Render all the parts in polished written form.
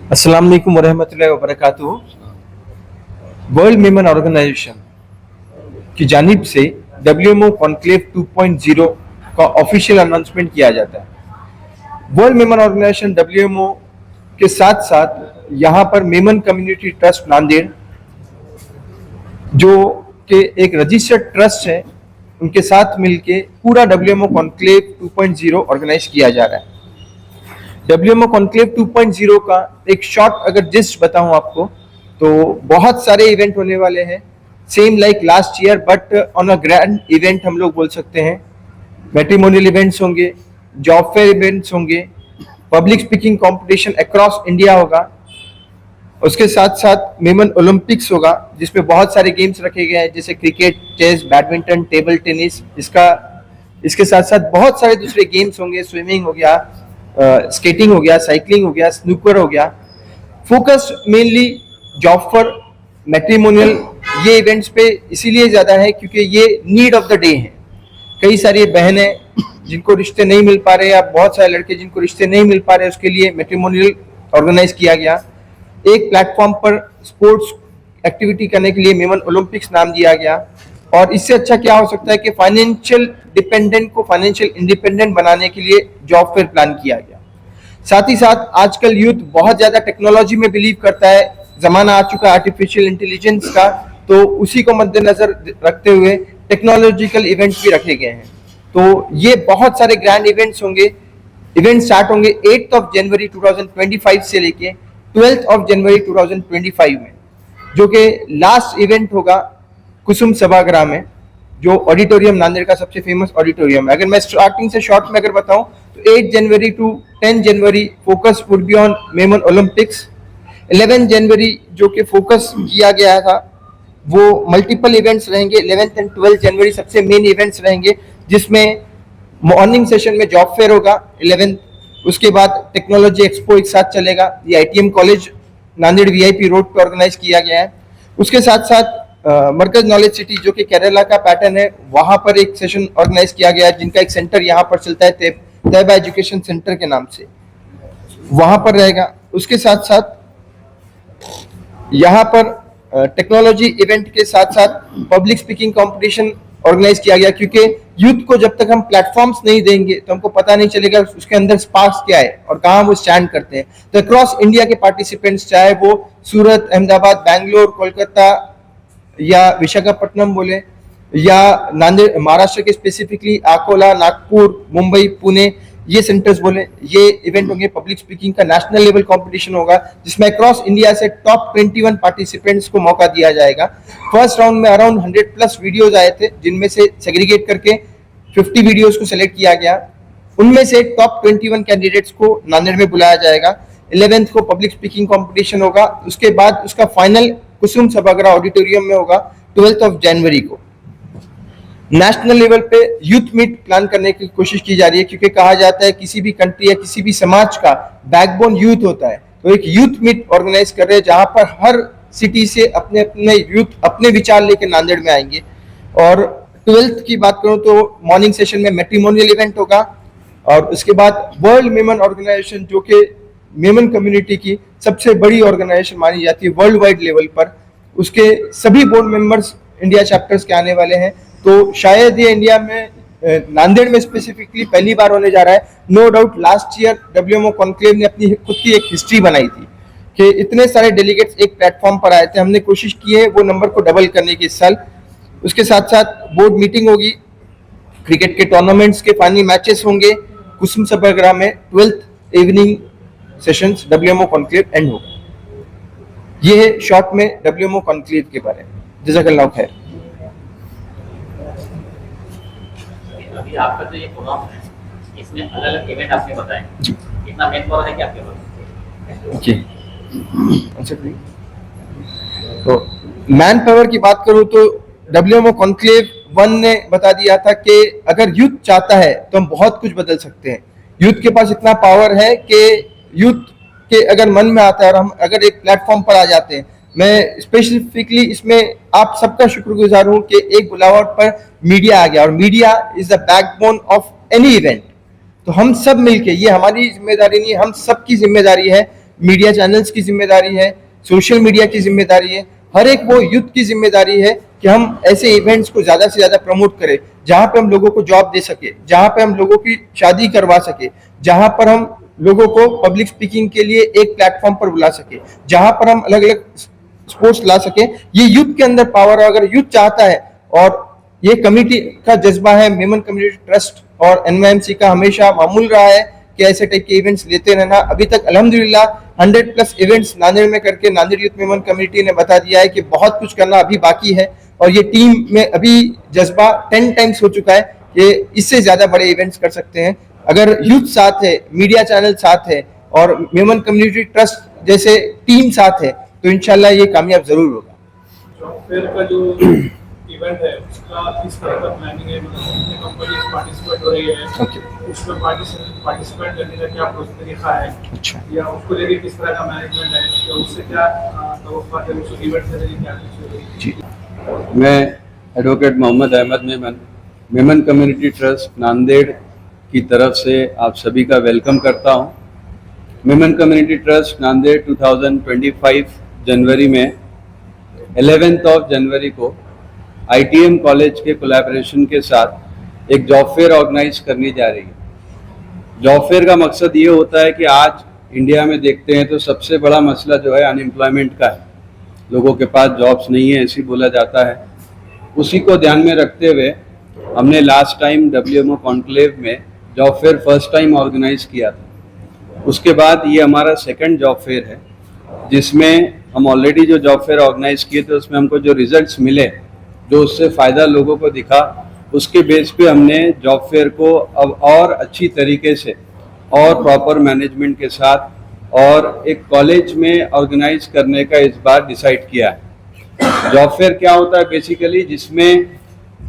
अस्सलाम वालेकुम वरहमतुल्लाहि वबरकातुहू। वर्ल्ड मेमन ऑर्गेनाइजेशन की जानिब से WMO कॉन्क्लेव 2.0 का ऑफिशियल अनाउंसमेंट किया जाता है। वर्ल्ड मेमन ऑर्गेनाइजेशन WMO के साथ साथ यहाँ पर मेमन कम्युनिटी ट्रस्ट नांदेड़ जो कि एक रजिस्टर्ड ट्रस्ट है, उनके साथ मिलके पूरा WMO कॉन्क्लेव 2.0 ऑर्गेनाइज किया जा रहा है। WMO कॉन्क्लेव 2.0 का एक शॉर्ट अगर जिस्ट बताऊं आपको तो बहुत सारे इवेंट होने वाले हैं, same like last year but on a grand event हम लोग बोल सकते हैं। मैट्रिमोनियल इवेंट्स होंगे, जॉब फेयर इवेंट्स होंगे, public speaking competition across India होगा, उसके साथ साथ मेमन ओलंपिक्स होगा जिसमें बहुत सारे गेम्स रखे गए हैं जैसे cricket, chess, badminton, table tennis. इसके साथ साथ बहुत सारे दूसरे गेम्स होंगे, स्विमिंग हो गया, स्केटिंग हो गया, साइकिलिंग हो गया, स्नूकर हो गया। Focus mainly job for, matrimonial, ये इवेंट्स पे इसीलिए ज़्यादा है क्योंकि ये नीड ऑफ द डे है। कई सारी बहनें जिनको रिश्ते नहीं मिल पा रहे या बहुत सारे लड़के जिनको रिश्ते नहीं मिल पा रहे, उसके लिए मैट्रिमोनियल ऑर्गेनाइज किया गया। एक प्लेटफॉर्म पर स्पोर्ट्स एक्टिविटी करने के लिए मेमन ओलंपिक्स नाम दिया गया। और इससे अच्छा क्या हो सकता है कि फाइनेंशियल डिपेंडेंट को फाइनेंशियल इंडिपेंडेंट बनाने के लिए जॉब फेयर प्लान किया गया। साथ ही साथ आजकल यूथ बहुत ज्यादा टेक्नोलॉजी में बिलीव करता है, जमाना आ चुका है आर्टिफिशियल इंटेलिजेंस का, तो उसी को मद्देनजर रखते हुए टेक्नोलॉजिकल इवेंट्स भी रखे गए हैं। तो ये बहुत सारे ग्रैंड इवेंट्स होंगे। इवेंट स्टार्ट होंगे 8 जनवरी 2025 से लेके 12 जनवरी 2025 में, जो कि लास्ट इवेंट होगा कुसुम सभागृह में, जो ऑडिटोरियम नांदेड़ का सबसे फेमस ऑडिटोरियम है। अगर मैं स्टार्टिंग से शॉर्ट में अगर बताऊं तो 8 जनवरी टू 10 जनवरी focus would be on Memon Olympics. 11 जनवरी जो कि फोकस किया गया था वो मल्टीपल इवेंट्स रहेंगे। 11 एंड 12 जनवरी सबसे मेन इवेंट्स रहेंगे जिसमें मॉर्निंग सेशन में जॉब फेयर होगा 11, उसके बाद टेक्नोलॉजी एक्सपो एक साथ चलेगा, ये ITM college Nanded VIP road पर ऑर्गेनाइज किया गया है। उसके साथ साथ मरकज नॉलेज सिटी जो कि केरला का पैटर्न है, वहां पर एक सेशन ऑर्गेनाइज किया गया है जिनका एक सेंटर यहाँ पर चलता है तैयबा एजुकेशन सेंटर के नाम से, वहां पर रहेगा। उसके साथ साथ यहाँ पर टेक्नोलॉजी इवेंट के साथ साथ पब्लिक स्पीकिंग कंपटीशन ऑर्गेनाइज किया गया, क्योंकि यूथ को जब तक हम प्लेटफॉर्म्स नहीं देंगे तो हमको पता नहीं चलेगा उसके अंदर स्पार्क्स क्या है और कहाँ वो स्टैंड करते हैं। तो अक्रॉस इंडिया के पार्टिसिपेंट्स, चाहे वो सूरत, अहमदाबाद, बैंगलोर, कोलकाता या विशाखापट्टनम बोले, या नांदेड़ महाराष्ट्र के स्पेसिफिकली अकोला, नागपुर, मुंबई, पुणे, ये सेंटर्स बोले, ये इवेंट होंगे। पब्लिक स्पीकिंग का नेशनल लेवल कंपटीशन होगा जिसमें अक्रॉस इंडिया से टॉप 21 पार्टिसिपेंट्स को मौका दिया जाएगा। फर्स्ट राउंड में अराउंड 100+ वीडियोज आए थे जिनमें से सेग्रीगेट करके 50 वीडियोज को सिलेक्ट किया गया। उनमें से टॉप 21 कैंडिडेट्स को नांदेड़ में बुलाया जाएगा। 11th को पब्लिक स्पीकिंग कॉम्पिटिशन होगा, उसके बाद उसका फाइनल कुसुम सभागृह ऑडिटोरियम में होगा 12 जनवरी को। नेशनल लेवल पे यूथ मीट प्लान करने की कोशिश की जा रही है, क्योंकि कहा जाता है किसी भी कंट्री या किसी भी समाज का बैकबोन यूथ होता है। तो एक यूथ मीट ऑर्गेनाइज कर रहे हैं जहां पर हर सिटी से अपने अपने यूथ अपने विचार लेकर नांदेड़ में आएंगे। और 12th की बात करूं तो मॉर्निंग सेशन में मैट्रिमोनियल इवेंट होगा, और उसके बाद वर्ल्ड मेमन ऑर्गेनाइजेशन जो कि मेमन कम्युनिटी की सबसे बड़ी ऑर्गेनाइजेशन मानी जाती है वर्ल्ड वाइड लेवल पर, उसके सभी बोर्ड मेंबर्स इंडिया चैप्टर्स के आने वाले हैं। तो शायद ये इंडिया में नांदेड़ में स्पेसिफिकली पहली बार होने जा रहा है। No doubt last year WMO conclave ने अपनी खुद की एक हिस्ट्री बनाई थी कि इतने सारे डेलीगेट्स एक प्लेटफॉर्म पर आए थे। हमने कोशिश की है वो नंबर को डबल करने की इस साल। उसके साथ साथ बोर्ड मीटिंग होगी, क्रिकेट के टूर्नामेंट्स के फाइनल मैचेस होंगे कुसुम सभागृह में। 12th evening sessions WMO conclave and होगा। ये है शॉर्ट में WMO कॉन्क्लेव के बारे में। जज़ाकल्लाह खैर। अभी आपका जो ये प्रोग्राम है इसमें अलग-अलग इवेंट आपने बताए, कितना मैन पावर है कि आपके पास? जी अच्छा, तो मैन पावर की बात करूं तो WMO कॉन्क्लेव 1 ने बता दिया था कि अगर यूथ चाहता है तो हम बहुत कुछ बदल सकते हैं। यूथ के पास इतना पावर है कि यूथ के अगर मन में आता है और हम अगर एक प्लेटफॉर्म पर आ जाते हैं। मैं स्पेसिफिकली इसमें आप सबका शुक्रगुजार हूं कि एक बुलावट पर मीडिया आ गया, और media is the backbone of any event. तो हम सब मिलके, ये हमारी जिम्मेदारी नहीं, हम सबकी जिम्मेदारी है मीडिया चैनल्स की जिम्मेदारी है, सोशल मीडिया की जिम्मेदारी है, हर एक वो यूथ की जिम्मेदारी है कि हम ऐसे इवेंट्स को ज्यादा से ज्यादा प्रमोट करें जहां पे हम लोगों को जॉब दे सके, जहां पे हम लोगों की शादी करवा सके, जहां पर हम लोगों को पब्लिक स्पीकिंग के लिए एक प्लेटफॉर्म पर बुला सके, जहां पर हम अलग अलग स्पोर्ट्स ला सके। ये यूथ के अंदर पावर है, अगर यूथ चाहता है, और ये कमेटी का जज्बा है, मेमन कम्युनिटी ट्रस्ट और एनवाईएमसी का हमेशा मामूल रहा है कि ऐसे टाइप के इवेंट्स लेते रहना। अभी तक अल्हम्दुलिल्लाह 100+ इवेंट्स नांदेड़ में करके नांदेड़ यूथ मेमन कम्युनिटी ने बता दिया है कि बहुत कुछ करना अभी बाकी है, और ये टीम में अभी जज्बा 10 टाइम्स हो चुका है कि इससे ज्यादा बड़े इवेंट्स कर सकते हैं। अगर यूथ साथ है, मीडिया चैनल साथ है और मेमन कम्युनिटी ट्रस्ट जैसे टीम साथ है तो इंशाल्लाह ये कामयाब जरूर होगा। फिर का जो इवेंट है उसका किस तरह का प्लानिंग है, मतलब कितनी कंपनीज पार्टिसिपेट हो रही है, उसमें पार्टिसिपेट करने का क्या तरीका है, अच्छा, या उसको लेके किस तरह का मैनेजमेंट है, या उससे क्या तवक्कुआत है, उस इवेंट से लेके क्या कुछ जी। मैं advocate Mohammed Ahmed Memon community trust Nanded की तरफ से आप सभी का वेलकम करता हूं। मेमन कम्युनिटी ट्रस्ट नांदेड़ 2025 जनवरी में 11 जनवरी को ITM कॉलेज के कोलैबोरेशन के साथ एक जॉब फेयर ऑर्गेनाइज करनी जा रही है। जॉब फेयर का मकसद ये होता है कि आज इंडिया में देखते हैं तो सबसे बड़ा मसला जो है अनएम्प्लॉयमेंट का है, लोगों के पास जॉब्स नहीं है ऐसी बोला जाता है। उसी को ध्यान में रखते हुए हमने लास्ट टाइम WMO कॉन्क्लेव में job fair first time organize किया था। उसके बाद ये हमारा सेकंड जॉब फेयर है, जिसमें हम ऑलरेडी जो जॉब फेयर ऑर्गेनाइज किए थे उसमें हमको जो रिजल्ट्स मिले, जो उससे फ़ायदा लोगों को दिखा, उसके बेस पे हमने जॉब फेयर को अब और अच्छी तरीके से और प्रॉपर मैनेजमेंट के साथ और एक कॉलेज में ऑर्गेनाइज करने का इस बार डिसाइड किया है। जॉब फेयर क्या होता है बेसिकली, जिसमें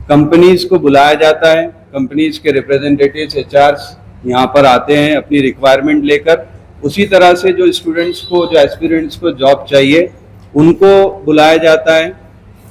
कंपनीज को बुलाया जाता है, कंपनीज के रिप्रेजेंटेटिव्स HRs यहाँ पर आते हैं अपनी रिक्वायरमेंट लेकर। उसी तरह से जो स्टूडेंट्स को, जो एस्पिरेंट्स को जॉब चाहिए उनको बुलाया जाता है।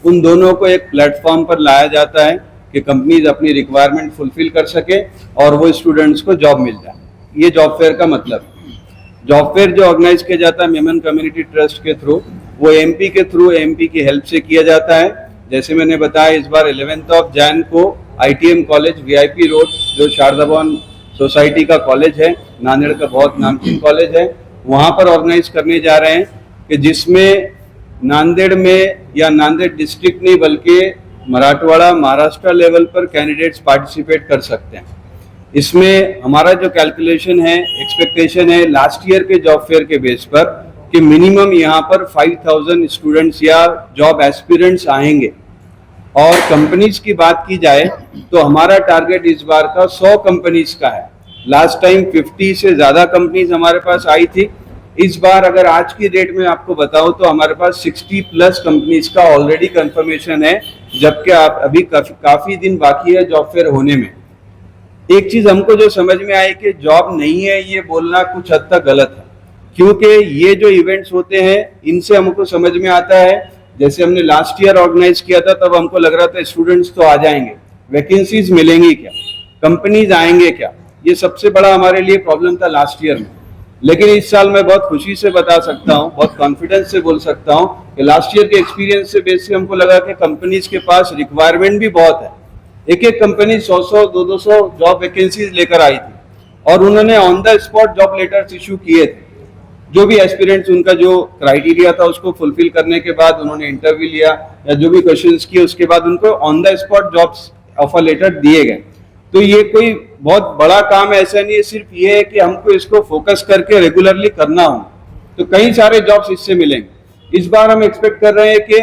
उन दोनों को एक प्लेटफॉर्म पर लाया जाता है कि कंपनीज अपनी रिक्वायरमेंट फुलफिल कर सके और वो स्टूडेंट्स को जॉब मिल जाए। ये जॉब फेयर का मतलब है। जॉब फेयर जो ऑर्गेनाइज किया जाता है मेमन कम्युनिटी ट्रस्ट के थ्रू, वो MP के थ्रू, MP की हेल्प से किया जाता है। जैसे मैंने बताया, इस बार 11 जैन को ITM कॉलेज VIP रोड, जो शारदाबान सोसाइटी का कॉलेज है, नांदेड़ का बहुत नामचीन कॉलेज है, वहाँ पर ऑर्गेनाइज करने जा रहे हैं कि जिसमें नांदेड़ में या नांदेड़ डिस्ट्रिक्ट नहीं बल्कि मराठवाड़ा, महाराष्ट्र लेवल पर कैंडिडेट्स पार्टिसिपेट कर सकते हैं। इसमें हमारा जो कैलकुलेशन है, एक्सपेक्टेशन है लास्ट ईयर के जॉब फेयर के बेस पर कि मिनिमम यहाँ पर 5000 स्टूडेंट्स या जॉब एस्पिरेंट्स आएंगे। और कंपनीज की बात की जाए तो हमारा टारगेट इस बार का 100 कंपनीज का है। लास्ट टाइम 50 से ज़्यादा कंपनीज हमारे पास आई थी। इस बार अगर आज की डेट में आपको बताऊं तो हमारे पास 60+ कंपनीज का ऑलरेडी कंफर्मेशन है, जबकि आप अभी काफ़ी दिन बाकी है जॉब फेयर होने में। एक चीज़ हमको जो समझ में आई कि जॉब नहीं है ये बोलना कुछ हद तक गलत है, क्योंकि ये जो इवेंट्स होते हैं इनसे हमको समझ में आता है। जैसे हमने लास्ट ईयर ऑर्गेनाइज किया था तब हमको लग रहा था स्टूडेंट्स तो आ जाएंगे, वैकेंसीज मिलेंगी क्या, कंपनीज आएंगे क्या, ये सबसे बड़ा हमारे लिए प्रॉब्लम था लास्ट ईयर में। लेकिन इस साल मैं बहुत खुशी से बता सकता हूँ, बहुत कॉन्फिडेंस से बोल सकता हूँ कि लास्ट ईयर के एक्सपीरियंस से बेस से हमको लगा कि कंपनीज के पास रिक्वायरमेंट भी बहुत है। एक एक कंपनी 100-100, 200 जॉब वैकेंसीज लेकर आई थी और उन्होंने on the spot job letters issue किए थे। जो भी एस्पिरेंट्स, उनका जो क्राइटेरिया था उसको फुलफिल करने के बाद उन्होंने इंटरव्यू लिया या जो भी क्वेश्चंस किए, उसके बाद उनको on the spot jobs offer letter दिए गए। तो ये कोई बहुत बड़ा काम ऐसा नहीं है, सिर्फ ये है कि हमको इसको फोकस करके रेगुलरली करना हो, तो कई सारे जॉब्स इससे मिलेंगे। इस बार हम एक्सपेक्ट कर रहे हैं कि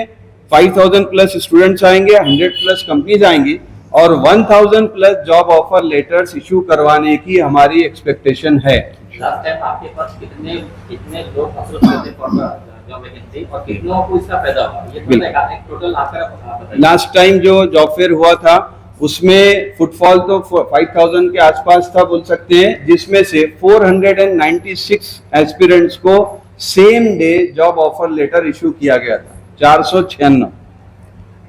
5000+ स्टूडेंट्स आएंगे, 100+ कंपनीज आएंगी और 1000+ जॉब ऑफर लेटर्स इशू करवाने की हमारी एक्सपेक्टेशन है। लास्ट टाइम आपके पास कितने लोग अप्रोच करते फॉर जॉब वैकेंसी और कितनों को इसका फायदा हुआ, ये एक टोटल आंकड़ा बताइए। लास्ट टाइम जो जॉब फेयर हुआ था उसमें फुटफॉल तो 5000 के आसपास था बोल सकते हैं, जिसमें से 496 एस्पिरेंट्स को same day job offer letter issue किया गया था। 496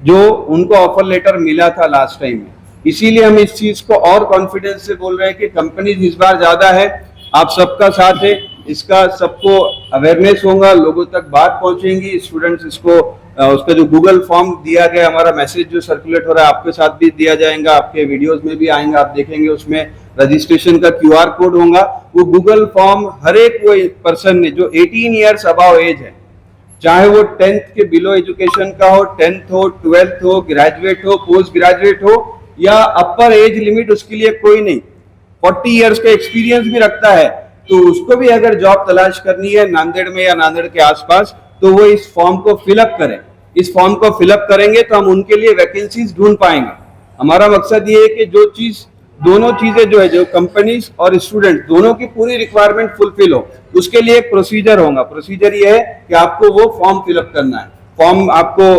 जो उनको ऑफर लेटर मिला था लास्ट टाइम में। इसीलिए हम इस चीज को और कॉन्फिडेंस से बोल रहे हैं कि कंपनीज इस बार ज्यादा है, आप सबका साथ है, इसका सबको अवेयरनेस होगा, लोगों तक बात पहुंचेंगी, स्टूडेंट्स इसको उसका जो गूगल फॉर्म दिया गया, हमारा मैसेज जो सर्कुलेट हो रहा है आपके साथ भी दिया जाएगा, आपके वीडियोस में भी आएंगे, आप देखेंगे उसमें रजिस्ट्रेशन का QR कोड होगा। वो गूगल फॉर्म हर एक वो पर्सन ने जो 18 ईयर्स अबाव एज है, चाहे वो 10th के बिलो एजुकेशन का हो, 10th हो, 12th हो, ग्रेजुएट हो, पोस्ट ग्रेजुएट हो या अपर एज लिमिट उसके लिए कोई नहीं, 40 ईयर्स का एक्सपीरियंस भी रखता है, तो उसको भी अगर जॉब तलाश करनी है नांदेड़ में या नांदेड़ के आसपास, तो वो इस फॉर्म को फिलअप करें। इस फॉर्म को फिलअप करेंगे तो हम उनके लिए वैकेंसीज ढूंढ पाएंगे। हमारा मकसद ये है कि जो चीज, दोनों चीजें जो है, जो कंपनीज और स्टूडेंट दोनों की पूरी रिक्वायरमेंट फुलफिल हो, उसके लिए एक प्रोसीजर होगा। प्रोसीजर ये है कि आपको वो फॉर्म फिलअप करना है। फॉर्म आपको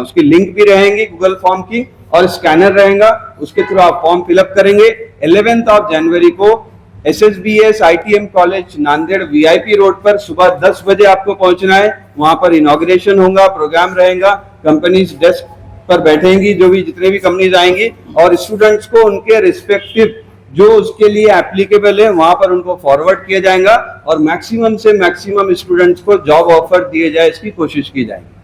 उसकी लिंक भी रहेंगी गूगल फॉर्म की और स्कैनर रहेगा, उसके थ्रू आप फॉर्म फिलअप करेंगे। 11 जनवरी को SSBS ITM college Nanded VIP road पर सुबह 10 बजे आपको पहुंचना है। वहां पर इनॉग्रेशन होगा, प्रोग्राम रहेगा, कंपनीज डेस्क पर बैठेंगी, जो भी जितने भी कंपनीज आएंगी, और स्टूडेंट्स को उनके रिस्पेक्टिव जो उसके लिए एप्लीकेबल है वहां पर उनको फॉरवर्ड किया जाएगा और मैक्सिमम से मैक्सिमम स्टूडेंट्स को जॉब ऑफर दिए जाए, इसकी कोशिश की जाएगी।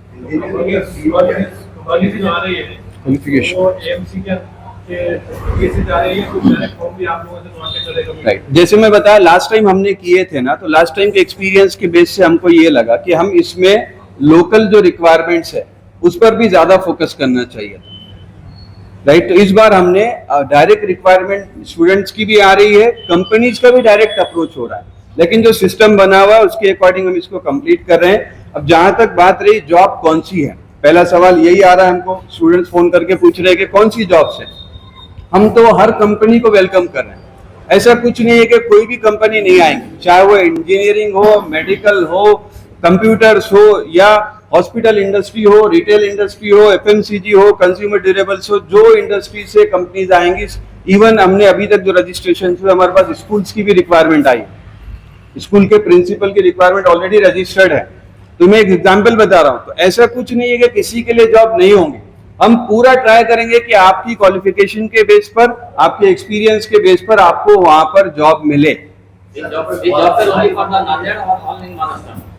राइट, जैसे मैं बताया लास्ट टाइम हमने किए थे ना, तो लास्ट टाइम के एक्सपीरियंस के बेस से हमको ये लगा कि हम इसमें लोकल जो रिक्वायरमेंट्स है उस पर भी ज्यादा फोकस करना चाहिए। राइट, तो इस बार हमने डायरेक्ट रिक्वायरमेंट स्टूडेंट्स की भी आ रही है, कंपनीज का भी डायरेक्ट अप्रोच हो रहा है, लेकिन जो सिस्टम बना हुआ है उसके अकॉर्डिंग हम इसको कंप्लीट कर रहे हैं। अब जहां तक बात रही जॉब कौन सी है, पहला सवाल यही आ रहा है हमको, स्टूडेंट्स फोन करके पूछ रहे हैं कि कौन सी जॉब्स है। हम तो हर कंपनी को वेलकम कर रहे हैं, ऐसा कुछ नहीं है कि कोई भी कंपनी नहीं आएंगी, चाहे वो इंजीनियरिंग हो, मेडिकल हो, कंप्यूटर्स हो, या हॉस्पिटल इंडस्ट्री हो, रिटेल इंडस्ट्री हो, FMCG हो, कंज्यूमर ड्यूरेबल्स हो, जो इंडस्ट्री से कंपनीज आएंगी। इवन हमने अभी तक जो रजिस्ट्रेशन हुए, हमारे पास स्कूल्स की भी रिक्वायरमेंट आई, स्कूल के प्रिंसिपल की रिक्वायरमेंट ऑलरेडी रजिस्टर्ड है। तो मैं एक एग्जाम्पल बता रहा हूं, तो ऐसा कुछ नहीं है कि किसी के लिए जॉब नहीं होंगे। हम पूरा ट्राई करेंगे कि आपकी क्वालिफिकेशन के बेस पर, आपके एक्सपीरियंस के बेस पर आपको वहां पर जॉब मिले।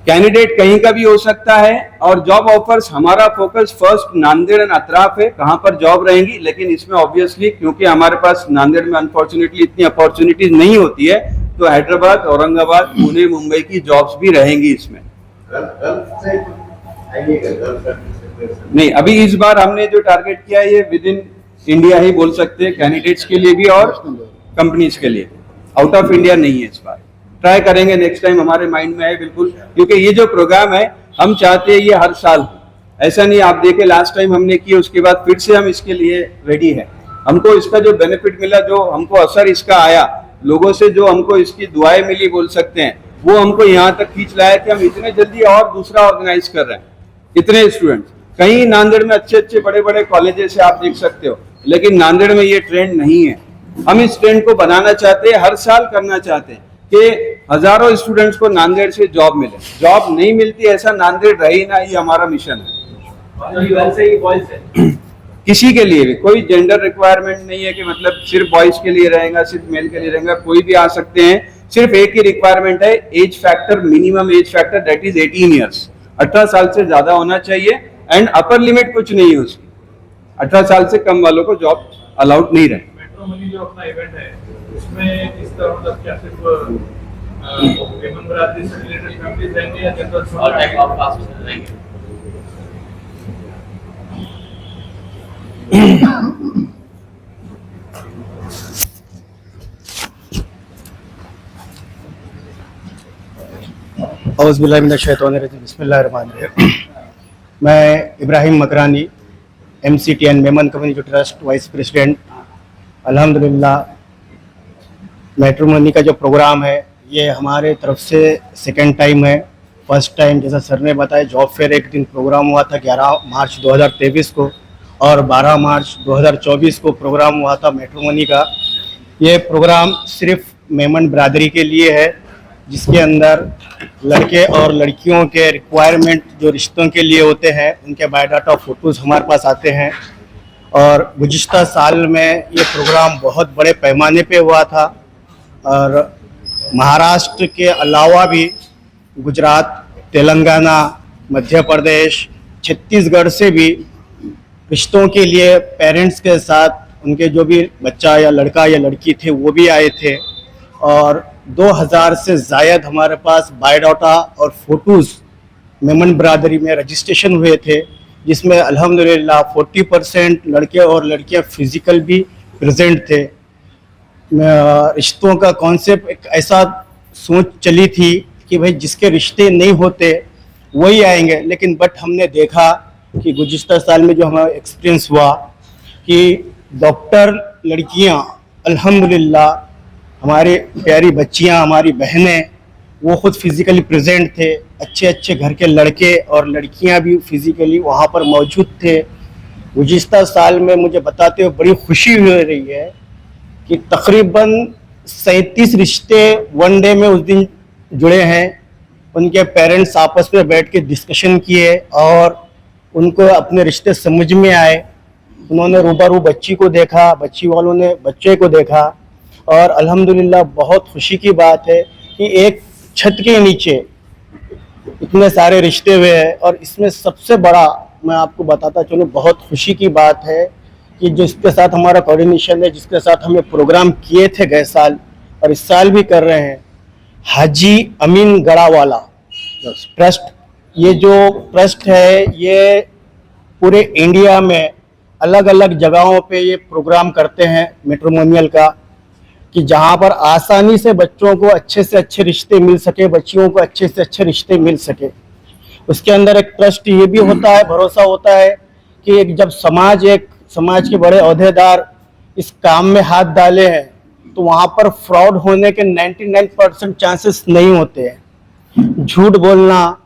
कैंडिडेट कहीं का भी हो सकता है, और जॉब ऑफर्स हमारा फोकस फर्स्ट नांदेड़ एंड अतराफ है, कहां पर जॉब रहेंगी। लेकिन इसमें ऑब्वियसली क्योंकि हमारे पास नांदेड़ में अनफॉर्चुनेटली इतनी अपॉर्चुनिटीज नहीं होती है, तो हैदराबाद, औरंगाबाद, पुणे, मुंबई की जॉब्स भी रहेंगी इसमें। नहीं, अभी इस बार हमने जो टारगेट किया है ये विद इन इंडिया ही बोल सकते हैं, कैंडिडेट्स के लिए भी और कंपनीज के लिए, आउट ऑफ इंडिया नहीं है। इस बार ट्राई करेंगे, नेक्स्ट टाइम हमारे माइंड में है बिल्कुल, क्योंकि ये जो प्रोग्राम है हम चाहते हैं ये हर साल हो, ऐसा नहीं आप देखे लास्ट टाइम हमने किया उसके बाद फिर से हम इसके लिए रेडी है। हमको इसका जो बेनिफिट मिला, जो हमको असर इसका आया, लोगों से जो हमको इसकी दुआएं मिली बोल सकते हैं, वो हमको यहाँ तक खींच लाया कि हम इतने जल्दी और दूसरा ऑर्गेनाइज कर रहे हैं। इतने स्टूडेंट्स कहीं नांदेड़ में अच्छे अच्छे बड़े बड़े कॉलेजेस से आप देख सकते हो, लेकिन नांदेड़ में ये ट्रेंड नहीं है। हम इस ट्रेंड को बनाना चाहते हैं, हर साल करना चाहते हैं कि हजारों स्टूडेंट्स को नांदेड़ से जॉब मिले। जॉब नहीं मिलती ऐसा नांदेड़ रही ना, ये हमारा मिशन है। किसी के लिए भी कोई जेंडर रिक्वायरमेंट नहीं है कि मतलब सिर्फ बॉयज के लिए रहेगा, सिर्फ मेल के लिए रहेगा, कोई भी आ सकते हैं। सिर्फ एक ही रिक्वायरमेंट है, age factor, minimum age factor that is 18 years, 18 साल से ज्यादा होना चाहिए, एंड अपर लिमिट कुछ नहीं है उसकी, 18 साल से कम वालों को जॉब अलाउड नहीं रहे। मेट्रो मनी जो अपना इवेंट है उसमें इस तरह मतलब क्या सिर्फ वुमेन बरादरी से रिलेटेड फैमिलीज रहेंगे या general all type of classes रहेंगे? बिस्मिल्लाहिर्रहमानिर्रहीम। मैं Ibrahim Makrani, MCTN Memon community trust vice president. अल्हम्दुलिल्लाह मैट्रिमोनी का जो प्रोग्राम है ये हमारे तरफ से सेकंड टाइम है। फर्स्ट टाइम जैसा सर ने बताया जॉब फेयर एक दिन प्रोग्राम हुआ था 11 मार्च 2023 को, और 12 मार्च 2024 को प्रोग्राम हुआ था मैट्रिमोनी का। ये प्रोग्राम सिर्फ मेमन बरादरी के लिए है, जिसके अंदर लड़के और लड़कियों के रिक्वायरमेंट जो रिश्तों के लिए होते हैं उनके बायोडाटा फ़ोटोज़ हमारे पास आते हैं। और गुज़िश्ता साल में ये प्रोग्राम बहुत बड़े पैमाने पे हुआ था, और महाराष्ट्र के अलावा भी गुजरात, तेलंगाना, मध्य प्रदेश, छत्तीसगढ़ से भी रिश्तों के लिए पेरेंट्स के साथ उनके जो भी बच्चा या लड़का या लड़की थे वो भी आए थे और 2000 से ज़ायद हमारे पास बायोडाटा और फोटोज़ मेमन बरादरी में रजिस्ट्रेशन हुए थे, जिसमें अल्हम्दुलिल्लाह 40% लड़के और लड़कियां फिजिकल भी प्रेजेंट थे। रिश्तों का कॉन्सेप्ट एक ऐसा सोच चली थी कि भाई जिसके रिश्ते नहीं होते वही आएंगे, लेकिन बट हमने देखा कि गुज़िश्ता साल में जो हमारा एक्सपीरियंस हुआ कि डॉक्टर लड़कियां अल्हम्दुलिल्लाह, हमारी प्यारी बच्चियां, हमारी बहनें, वो खुद फिज़िकली प्रेजेंट थे। अच्छे अच्छे घर के लड़के और लड़कियां भी फिज़िकली वहाँ पर मौजूद थे। गुज़िश्ता साल में मुझे बताते हुए बड़ी खुशी हो रही है कि तकरीबन 37 रिश्ते वन डे में उस दिन जुड़े हैं। उनके पेरेंट्स आपस में बैठ के डिस्कशन किए और उनको अपने रिश्ते समझ में आए। उन्होंने रूबरू बच्ची को देखा, बच्ची वालों ने बच्चे को देखा और अल्हम्दुलिल्लाह बहुत खुशी की बात है कि एक छत के नीचे इतने सारे रिश्ते हुए हैं। और इसमें सबसे बड़ा मैं आपको बताता चलूँ, बहुत खुशी की बात है कि जिसके साथ हमारा कोऑर्डिनेशन है, जिसके साथ हमें प्रोग्राम किए थे गए साल और इस साल भी कर रहे हैं, हाजी अमीन गढ़ावाला ट्रस्ट। ये जो ट्रस्ट है ये पूरे इंडिया में अलग अलग जगहों पे ये प्रोग्राम करते हैं मैट्रिमोनियल का, कि जहाँ पर आसानी से बच्चों को अच्छे से अच्छे रिश्ते मिल सके, बच्चियों को अच्छे से अच्छे रिश्ते मिल सके। उसके अंदर एक ट्रस्ट ये भी होता है, भरोसा होता है कि एक जब समाज के बड़े ओहदेदार इस काम में हाथ डाले हैं तो वहाँ पर फ्रॉड होने के 99% चांसेस नहीं होते हैं। झूठ बोलना,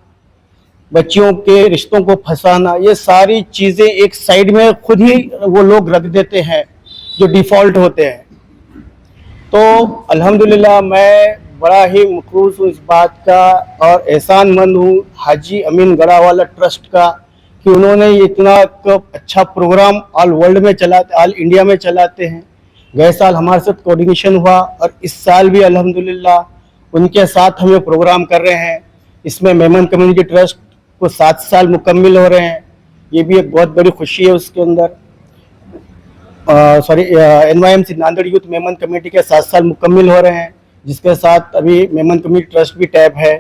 बच्चियों के रिश्तों को फंसाना, ये सारी चीज़ें एक साइड में खुद ही वो लोग रख देते हैं जो डिफ़ॉल्ट होते हैं। तो अल्हम्दुलिल्लाह मैं बड़ा ही मखरूस हूँ इस बात का और एहसानमंद हूँ हाजी अमीन गढ़ावाला ट्रस्ट का कि उन्होंने इतना अच्छा प्रोग्राम ऑल वर्ल्ड में चलाते, ऑल इंडिया में चलाते हैं। गए साल हमारे साथ कोऑर्डिनेशन हुआ और इस साल भी अल्हम्दुलिल्लाह उनके साथ हम ये प्रोग्राम कर रहे हैं। इसमें मेमन कम्युनिटी ट्रस्ट को 7 साल मुकम्मिल हो रहे हैं, ये भी एक बहुत बड़ी खुशी है। उसके अंदर NYMC Nanded youth Memon committee के 7 साल मुकम्मिल हो रहे हैं, जिसके साथ अभी मेमन कम्युनिटी ट्रस्ट भी टैब है।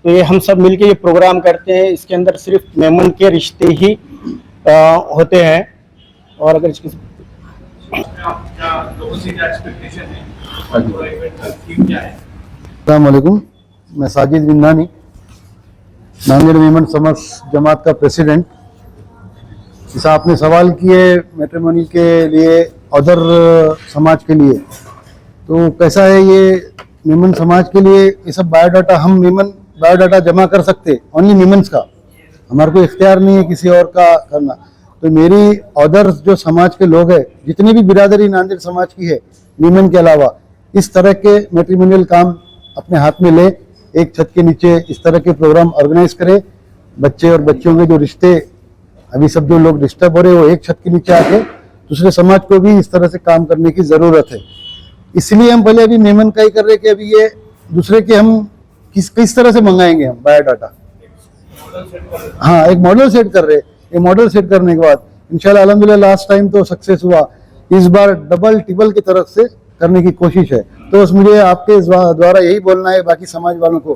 तो ये हम सब मिलके ये प्रोग्राम करते हैं। इसके अंदर सिर्फ मेमन के रिश्ते ही होते हैं। और अगर इसकी अस्सलाम वालेकुम, मैं साजिद बिंदानी, नांदेड़ मेमन समाज जमात का प्रेसिडेंट। जैसा आपने सवाल किए मैट्रिमोनी के लिए, अदर समाज के लिए, तो कैसा है ये मेमन समाज के लिए ये सब बायोडाटा, हम मेमन बायोडाटा जमा कर सकते, ओनली मेमन्स का, हमारे को इख्तियार नहीं है किसी और का करना। तो मेरी अदर जो समाज के लोग हैं, जितनी भी बिरादरी नांदेड़ समाज की है मेमन के अलावा, इस तरह के मैट्रिमोनियल काम अपने हाथ में ले, एक छत के नीचे इस तरह के प्रोग्राम ऑर्गेनाइज करे। बच्चे और बच्चियों के जो रिश्ते अभी सब जो लोग डिस्टर्ब हो रहे हैं वो एक छत के नीचे आके दूसरे समाज को भी इस तरह से काम करने की ज़रूरत है। इसलिए हम पहले अभी मेमन का ही कर रहे कि अभी ये दूसरे के हम किस तरह से मंगाएंगे हम बायोडाटा। हाँ, एक मॉडल सेट कर रहे। ये मॉडल सेट करने के बाद इंशाल्लाह अल्हम्दुलिल्लाह लास्ट टाइम तो सक्सेस हुआ, इस बार डबल टिबल की तरफ से करने की कोशिश है। तो बस मुझे आपके द्वारा यही बोलना है बाकी समाज वालों को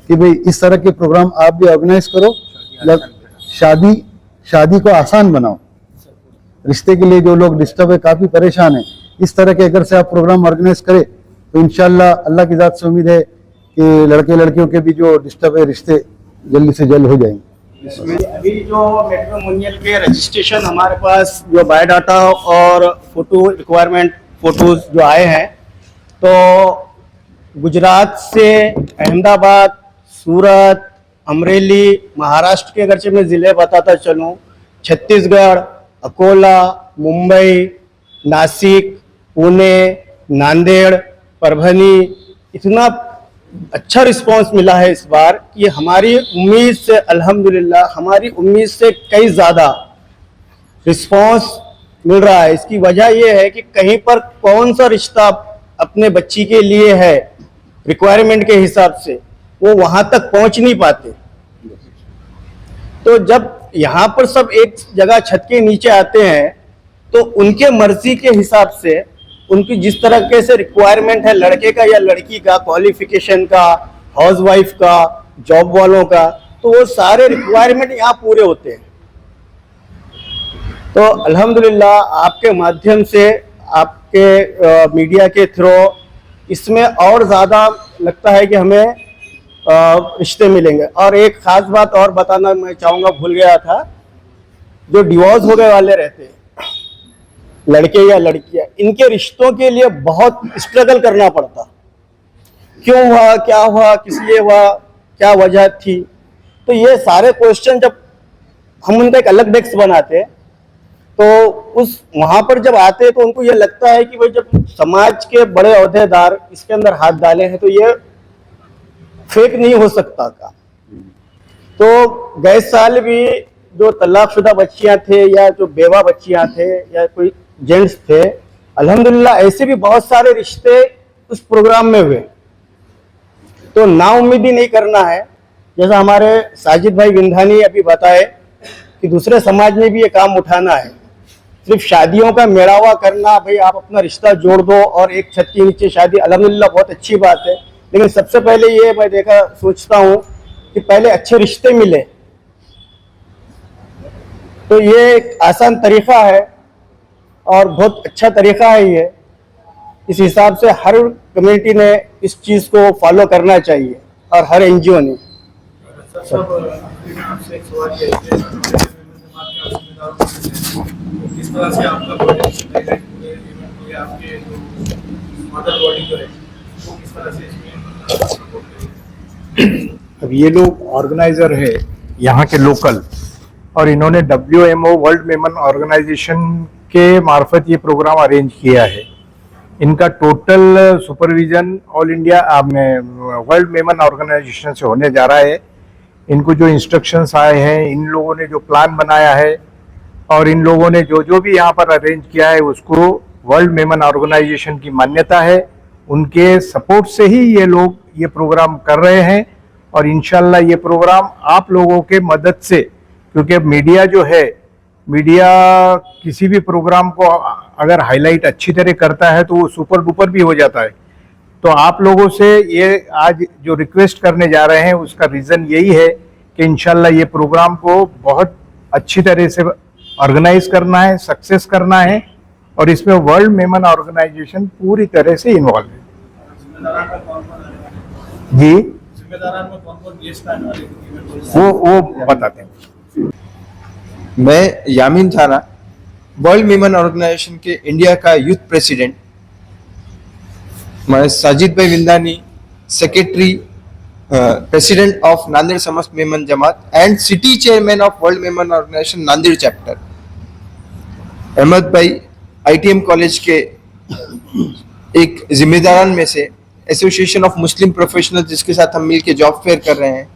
कि भाई इस तरह के प्रोग्राम आप भी ऑर्गेनाइज करो। शादी को आसान बनाओ। रिश्ते के लिए जो लोग डिस्टर्ब है, काफ़ी परेशान है, इस तरह के अगर से आप प्रोग्राम ऑर्गेनाइज करें तो इंशाल्लाह अल्लाह की ज़ात से उम्मीद है कि लड़के लड़कियों के भी जो डिस्टर्ब है रिश्ते जल्दी से जल्द हो जाएंगे। अभी जो मैट्रिमोनियल के रजिस्ट्रेशन हमारे पास जो बायोडाटा और फोटो रिक्वायरमेंट फोटोज जो आए हैं, तो गुजरात से अहमदाबाद, सूरत, अमरेली, महाराष्ट्र के अगरचे मैं ज़िले बताता चलूँ, छत्तीसगढ़, अकोला, मुंबई, नासिक, पुणे, नांदेड़, परभनी, इतना अच्छा रिस्पांस मिला है इस बार कि हमारी उम्मीद से, अल्हम्दुलिल्लाह हमारी उम्मीद से कई ज़्यादा रिस्पांस मिल रहा है। इसकी वजह यह है कि कहीं पर कौन सा रिश्ता अपने बच्ची के लिए है रिक्वायरमेंट के हिसाब से वो वहां तक पहुंच नहीं पाते। तो जब यहाँ पर सब एक जगह छत के नीचे आते हैं तो उनके मर्जी के हिसाब से उनकी जिस तरह से रिक्वायरमेंट है लड़के का या लड़की का, क्वालिफिकेशन का, हाउसवाइफ का, जॉब वालों का, तो वो सारे रिक्वायरमेंट यहाँ पूरे होते हैं। तो अल्हम्दुलिल्लाह आपके माध्यम से, आपके मीडिया के थ्रू इसमें और ज़्यादा लगता है कि हमें रिश्ते मिलेंगे। और एक ख़ास बात और बताना मैं चाहूँगा, भूल गया था, जो डिवोर्स हो गए वाले रहते हैं लड़के या लड़कियां, इनके रिश्तों के लिए बहुत स्ट्रगल करना पड़ता। क्यों हुआ, क्या हुआ, किस लिए हुआ, क्या वजह थी, तो ये सारे क्वेश्चन जब हम उनका एक अलग डेस्क बनाते तो उस वहाँ पर जब आते तो उनको ये लगता है कि भाई जब समाज के बड़े ओहदेदार इसके अंदर हाथ डाले हैं तो ये फेक नहीं हो सकता का। तो गए साल भी जो तलाकशुदा बच्चियां थे या जो बेवा बच्चियां थे या कोई जेंट्स थे, अल्हम्दुलिल्लाह ऐसे भी बहुत सारे रिश्ते उस प्रोग्राम में हुए। तो नाउम्मीदी नहीं करना है, जैसा हमारे साजिद भाई विंधानी अभी बताए कि दूसरे समाज में भी ये काम उठाना है। सिर्फ शादियों का मेड़ावा करना, भाई आप अपना रिश्ता जोड़ दो और एक छत के नीचे शादी, अल्हम्दुलिल्लाह बहुत अच्छी बात है, लेकिन सबसे पहले ये मैं सोचता हूँ कि पहले अच्छे रिश्ते मिले। तो ये एक आसान तरीका है और बहुत अच्छा तरीका है ये। इस हिसाब से हर कम्युनिटी ने इस चीज़ को फॉलो करना चाहिए और हर एनजीओ ने। आपसे एक सवाल है कि किस तरह से आपका कोऑर्डिनेशन है पूरे आपके मदर बॉडी जो है वो किस तरह से इसमें सपोर्ट करेगी? अब ये लोग ऑर्गेनाइजर है यहाँ के लोकल, और इन्होंने WMO वर्ल्ड मेमन ऑर्गेनाइजेशन के मार्फत ये प्रोग्राम अरेंज किया है। इनका टोटल सुपरविजन ऑल इंडिया में वर्ल्ड मेमन ऑर्गेनाइजेशन से होने जा रहा है। इनको जो इंस्ट्रक्शंस आए हैं, इन लोगों ने जो प्लान बनाया है और इन लोगों ने जो भी यहाँ पर अरेंज किया है उसको वर्ल्ड मेमन ऑर्गेनाइजेशन की मान्यता है। उनके सपोर्ट से ही ये लोग ये प्रोग्राम कर रहे हैं और इंशाल्लाह ये प्रोग्राम आप लोगों के मदद से, क्योंकि मीडिया जो है, मीडिया किसी भी प्रोग्राम को अगर हाईलाइट अच्छी तरह करता है तो वो सुपर डुपर भी हो जाता है। तो आप लोगों से ये आज जो रिक्वेस्ट करने जा रहे हैं उसका रीज़न यही है कि इंशाल्लाह ये प्रोग्राम को बहुत अच्छी तरह से ऑर्गेनाइज करना है, सक्सेस करना है और इसमें वर्ल्ड मेमन ऑर्गेनाइजेशन पूरी तरह से इन्वॉल्व है। जी वो बताते हैं। मैं यामीन थाना, वर्ल्ड मेमन ऑर्गेनाइजेशन के इंडिया का यूथ प्रेसिडेंट, मैं साजिद भाई Vindani, secretary president of Nanded समस्त Memon Jamat and city chairman of world Memon organisation Nanded chapter, Ahmed भाई ITM कॉलेज के एक जिम्मेदारान में से, एसोसिएशन ऑफ मुस्लिम प्रोफेशनल जिसके साथ हम मिलकर जॉब फेयर कर रहे हैं।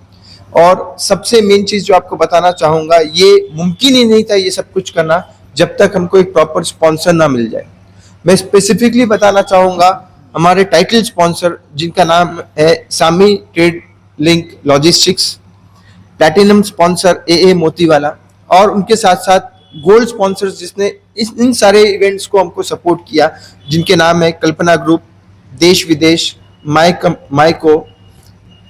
और सबसे मेन चीज जो आपको बताना चाहूंगा, ये मुमकिन ही नहीं था ये सब कुछ करना जब तक हमको एक प्रॉपर स्पॉन्सर ना मिल जाए। मैं स्पेसिफिकली बताना चाहूंगा हमारे टाइटल स्पॉन्सर जिनका नाम है Sami trade link logistics, platinum sponsor AA Motiwala, और उनके साथ साथ गोल्ड स्पॉन्सर्स जिसने इन सारे इवेंट्स को हमको सपोर्ट किया, जिनके नाम है कल्पना ग्रुप, देश विदेश, माइको,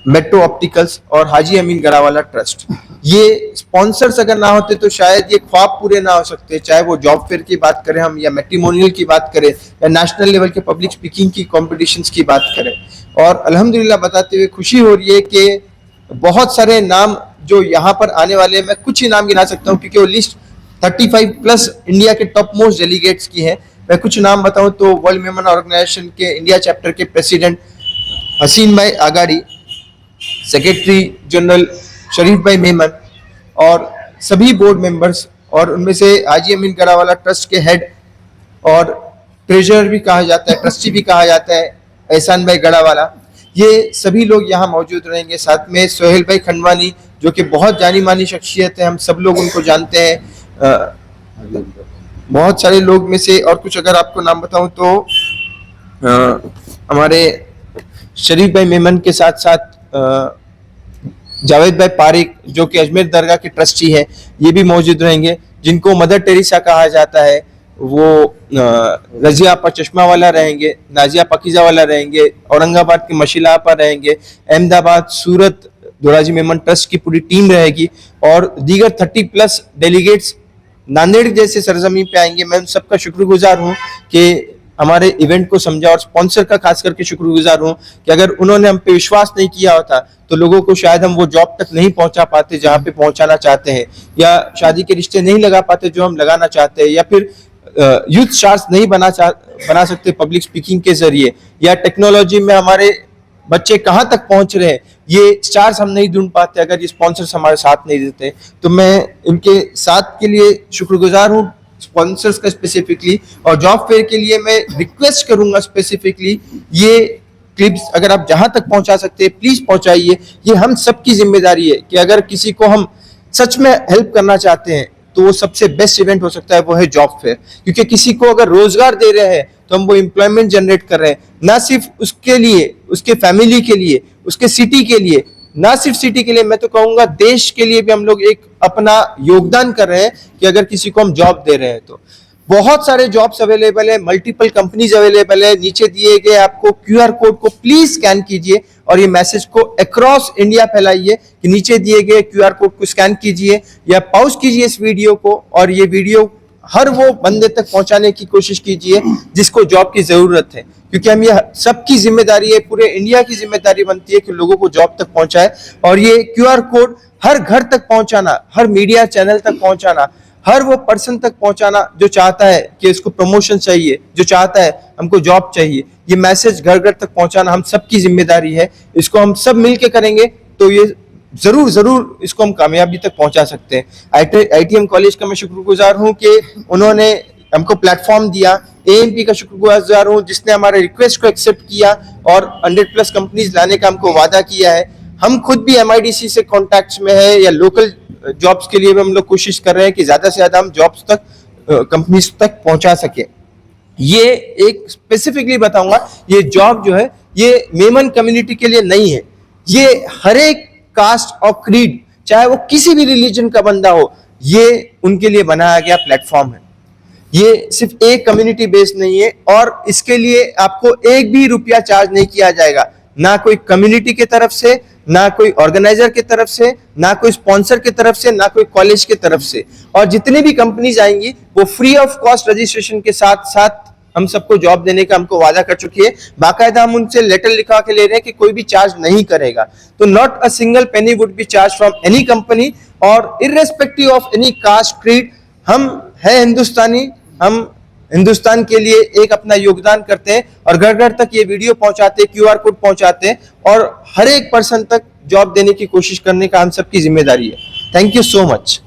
मेट्रो ऑप्टिकल्स और हाजी अमीन गढ़ावाला ट्रस्ट। ये स्पॉन्सर्स अगर ना होते तो शायद ये ख्वाब पूरे ना हो सकते, चाहे वो जॉब फेयर की बात करें हम, या मैट्रिमोनियल की बात करें, या नेशनल लेवल के पब्लिक स्पीकिंग की कॉम्पिटिशन्स की बात करें। और अल्हम्दुलिल्लाह बताते हुए खुशी हो रही है कि बहुत सारे नाम जो यहाँ पर आने वाले हैं, मैं कुछ ही नाम गिना सकता हूँ क्योंकि वो लिस्ट 35 प्लस इंडिया के टॉप मोस्ट डेलीगेट्स की है। मैं कुछ नाम बताऊं तो वर्ल्ड मेमन ऑर्गेनाइजेशन के इंडिया चैप्टर के प्रेसिडेंट हसीन भाई आगाड़ी, सेक्रेटरी जनरल शरीफ भाई मेमन और सभी बोर्ड मेंबर्स, और उनमें से हाजी अमीन गढ़ावाला ट्रस्ट के हेड और ट्रेजरर भी कहा जाता है, ट्रस्टी भी कहा जाता है एहसान भाई गढ़ावाला, ये सभी लोग यहाँ मौजूद रहेंगे। साथ में सोहेल भाई खंडवानी जो कि बहुत जानी मानी शख्सियत है, हम सब लोग उनको जानते हैं। बहुत सारे लोग में से और कुछ अगर आपको नाम बताऊं तो हमारे शरीफ भाई मेमन के साथ साथ जावेद भाई पारिक जो कि अजमेर दरगाह के ट्रस्टी है, ये भी मौजूद रहेंगे। जिनको मदर टेरेसा कहा जाता है वो रजिया आपा चश्मा वाला रहेंगे, नाजिया पकीजा वाला रहेंगे, औरंगाबाद के मशीला आपा रहेंगे, अहमदाबाद सूरत दोराजी मेमन ट्रस्ट की पूरी टीम रहेगी और दीगर 30+ डेलीगेट्स नांदेड़ जैसे सरजमीन पे आएंगे। मैं उन सबका शुक्रगुजार हूँ कि हमारे इवेंट को समझा और स्पॉन्सर का खास करके शुक्रगुजार हूँ कि अगर उन्होंने हम पे विश्वास नहीं किया होता तो लोगों को शायद हम वो जॉब तक नहीं पहुंचा पाते जहाँ पे पहुंचाना चाहते हैं, या शादी के रिश्ते नहीं लगा पाते जो हम लगाना चाहते हैं, या फिर यूथ स्टार्स नहीं बना सकते पब्लिक स्पीकिंग के जरिए, या टेक्नोलॉजी में हमारे बच्चे कहाँ तक पहुंच रहे हैं ये स्टार्स हम नहीं ढूंढ पाते अगर ये स्पॉन्सर्स हमारे साथ नहीं देते। तो मैं इनके साथ के लिए शुक्रगुजार हूँ, स्पॉन्सर्स का स्पेसिफिकली। और जॉब फेयर के लिए मैं रिक्वेस्ट करूंगा स्पेसिफिकली, ये क्लिप्स अगर आप जहां तक पहुंचा सकते हैं प्लीज पहुंचाइए। ये हम सबकी जिम्मेदारी है कि अगर किसी को हम सच में हेल्प करना चाहते हैं तो वो सबसे बेस्ट इवेंट हो सकता है वो है जॉब फेयर, क्योंकि किसी को अगर रोजगार दे रहे हैं तो हम वो एम्प्लॉयमेंट जनरेट कर रहे हैं, ना सिर्फ उसके लिए, उसके फैमिली के लिए, उसके सिटी के लिए, ना सिर्फ सिटी के लिए, मैं तो कहूंगा देश के लिए भी हम लोग एक अपना योगदान कर रहे हैं कि अगर किसी को हम जॉब दे रहे हैं तो। बहुत सारे जॉब्स अवेलेबल है, मल्टीपल कंपनीज अवेलेबल है। नीचे दिए गए आपको QR कोड को प्लीज स्कैन कीजिए और ये मैसेज को अक्रॉस इंडिया फैलाइए कि नीचे दिए गए QR कोड को स्कैन कीजिए या पॉज कीजिए इस वीडियो को और ये वीडियो हर वो बंदे तक पहुंचाने की कोशिश कीजिए जिसको जॉब की जरूरत है, क्योंकि हम ये सबकी जिम्मेदारी है, पूरे इंडिया की जिम्मेदारी बनती है कि लोगों को जॉब तक पहुंचाए। और ये QR कोड हर घर तक पहुंचाना, हर मीडिया चैनल तक पहुंचाना, हर वो पर्सन तक पहुंचाना जो चाहता है कि इसको प्रमोशन चाहिए, जो चाहता है हमको जॉब चाहिए, ये मैसेज घर घर तक पहुंचाना हम सबकी जिम्मेदारी है। इसको हम सब मिलके करेंगे तो ये जरूर इसको हम कामयाबी तक पहुंचा सकते हैं। ITM कॉलेज का मैं शुक्रगुजार हूं कि उन्होंने हमको प्लेटफॉर्म दिया। AMP का शुक्रगुजार हूं जिसने हमारे रिक्वेस्ट को एक्सेप्ट किया और 100+ कंपनीज लाने का हमको वादा किया है। हम खुद भी MIDC से कॉन्टैक्ट्स में है या लोकल जॉब्स के लिए भी हम लोग कोशिश कर रहे हैं कि ज्यादा से ज्यादा हम जॉब्स तक कंपनीज तक पहुंचा सके। ये एक स्पेसिफिकली बताऊंगा, ये जॉब जो है ये मेमन कम्युनिटी के लिए नहीं है, ये हर एक कास्ट और क्रीड, चाहे वो किसी भी रिलीजन का बंदा हो, ये उनके लिए बनाया गया प्लेटफॉर्म है। ये सिर्फ एक कम्युनिटी बेस्ड नहीं है और इसके लिए आपको एक भी रुपया चार्ज नहीं किया जाएगा, ना कोई कम्युनिटी की तरफ से, ना कोई ऑर्गेनाइजर की तरफ से, ना कोई स्पॉन्सर की तरफ से, ना कोई कॉलेज की तरफ से। और जितनी भी कंपनीज आएंगी वो फ्री ऑफ कॉस्ट रजिस्ट्रेशन के साथ साथ हम सबको जॉब देने का हमको वादा कर चुकी है। बाकायदा हम उनसे लेटर लिखा के ले रहे हैं कि कोई भी चार्ज नहीं करेगा। तो not a single penny would be charge from any company और irrespective of any caste creed. हम है हिंदुस्तानी, हम हिंदुस्तान के लिए एक अपना योगदान करते हैं और घर घर तक ये वीडियो पहुंचाते हैं, QR कोड पहुंचाते हैं और हर एक पर्सन तक जॉब देने की कोशिश करने का हम सबकी जिम्मेदारी है। Thank you so much.